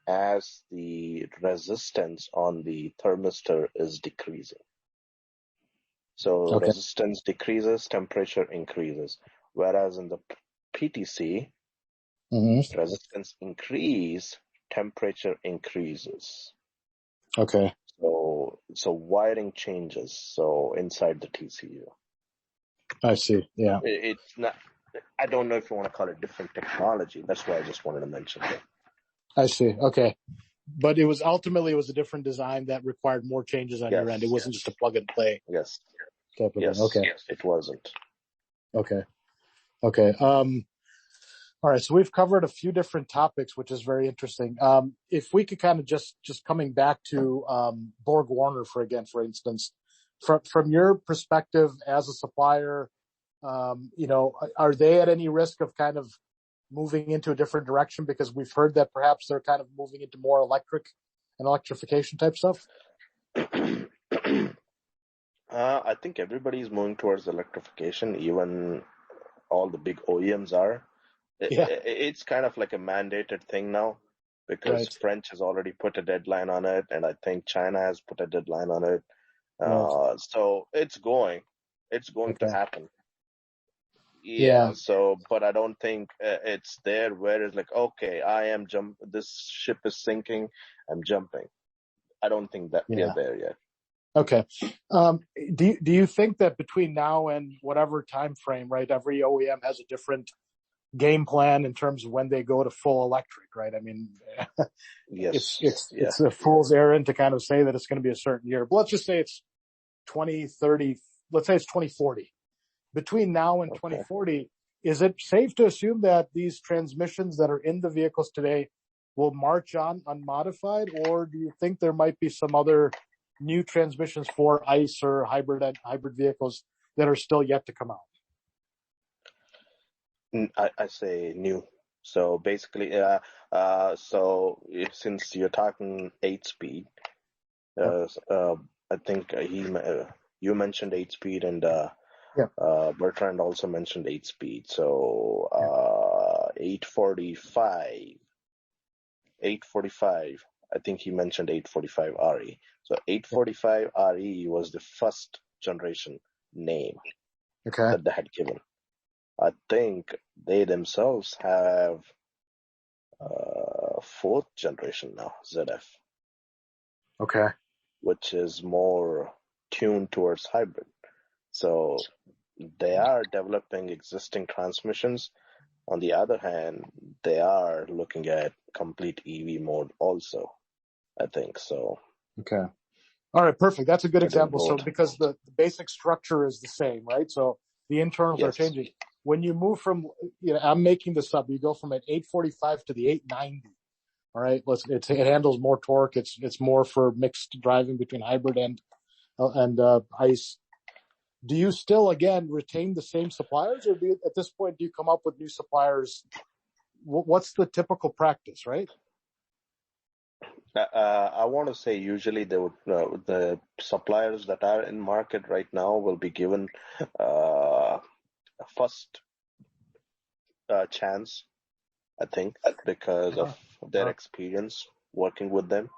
as the resistance on the thermistor is decreasing. So Okay. resistance decreases, temperature increases. Whereas in the PTC, resistance increase, temperature increases. Okay. So wiring changes. So inside the TCU, I see. Yeah. it's not. I don't know if you want to call it different technology. That's why I just wanted to mention it. I see. Okay. But it was a different design that required more changes on your end. It wasn't just a plug and play Yes. type of thing. Okay. Yes. It wasn't. Okay. Okay. All right. So we've covered a few different topics, which is very interesting. If we could kind of just coming back to, Borg Warner for instance, from your perspective as a supplier, are they at any risk of kind of moving into a different direction? Because we've heard that perhaps they're kind of moving into more electric and electrification type stuff. I think everybody's moving towards electrification. Even all the big OEMs are. Yeah. It's kind of like a mandated thing now, because Right. French has already put a deadline on it, and I think China has put a deadline on it. Right. So it's going to Okay. happen. Yeah. So, but I don't think it's there where it's like, okay, this ship is sinking, I'm jumping. I don't think that we are Yeah. there yet. Okay. Do you think that between now and whatever time frame, right, every OEM has a different game plan in terms of when they go to full electric, right? I mean, Yes. it's a fool's errand to kind of say that it's going to be a certain year. But let's just say it's 2030. Let's say it's 2040. Between now and 2040, is it safe to assume that these transmissions that are in the vehicles today will march on unmodified, or do you think there might be some other new transmissions for ICE or hybrid vehicles that are still yet to come out? I say new. So basically, since you're talking 8-speed, I think you mentioned 8-speed, and Bertrand also mentioned 8-speed. So 845. I think he mentioned 845 RE. So 845 RE was the first generation name that they had given. I think they themselves have fourth generation now, ZF. Okay. Which is more tuned towards hybrid. So they are developing existing transmissions. On the other hand, they are looking at complete EV mode also, I think so. Okay. All right, perfect. That's a good example. So because the basic structure is the same, right? So the internals are changing. When you move from, I'm making this up, you go from an 845 to the 890. All right. It handles more torque. It's more for mixed driving between hybrid and ICE. Do you still, again, retain the same suppliers, or at this point, do you come up with new suppliers? What's the typical practice, right? I want to say usually the suppliers that are in market right now will be given a first chance, I think, because of their experience working with them,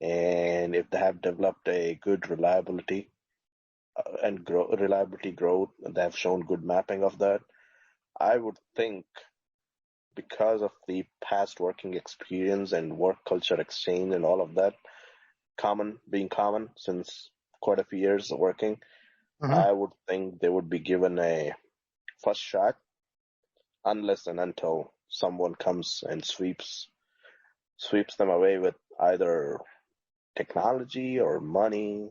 and if they have developed a good reliability growth, they have shown good mapping of that. I would think, because of the past working experience and work culture exchange and all of that, being common since quite a few years of working, I would think they would be given a first shot, unless and until someone comes and sweeps them away with either technology or money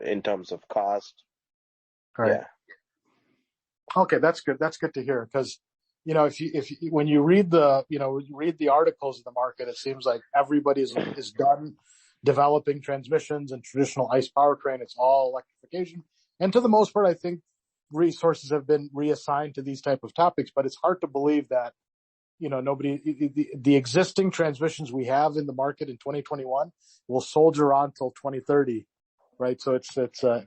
in terms of cost. Right. Yeah. Okay, that's good. That's good to hear, because when you read the articles in the market, it seems like everybody is done developing transmissions and traditional ICE powertrain. It's all electrification, and to the most part, I think resources have been reassigned to these type of topics. But it's hard to believe that the existing transmissions we have in the market in 2021 will soldier on till 2030, right? So it's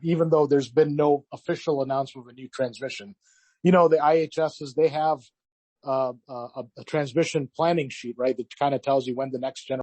even though there's been no official announcement of a new transmission, the IHSs, they have a transmission planning sheet, right? That kind of tells you when the next generation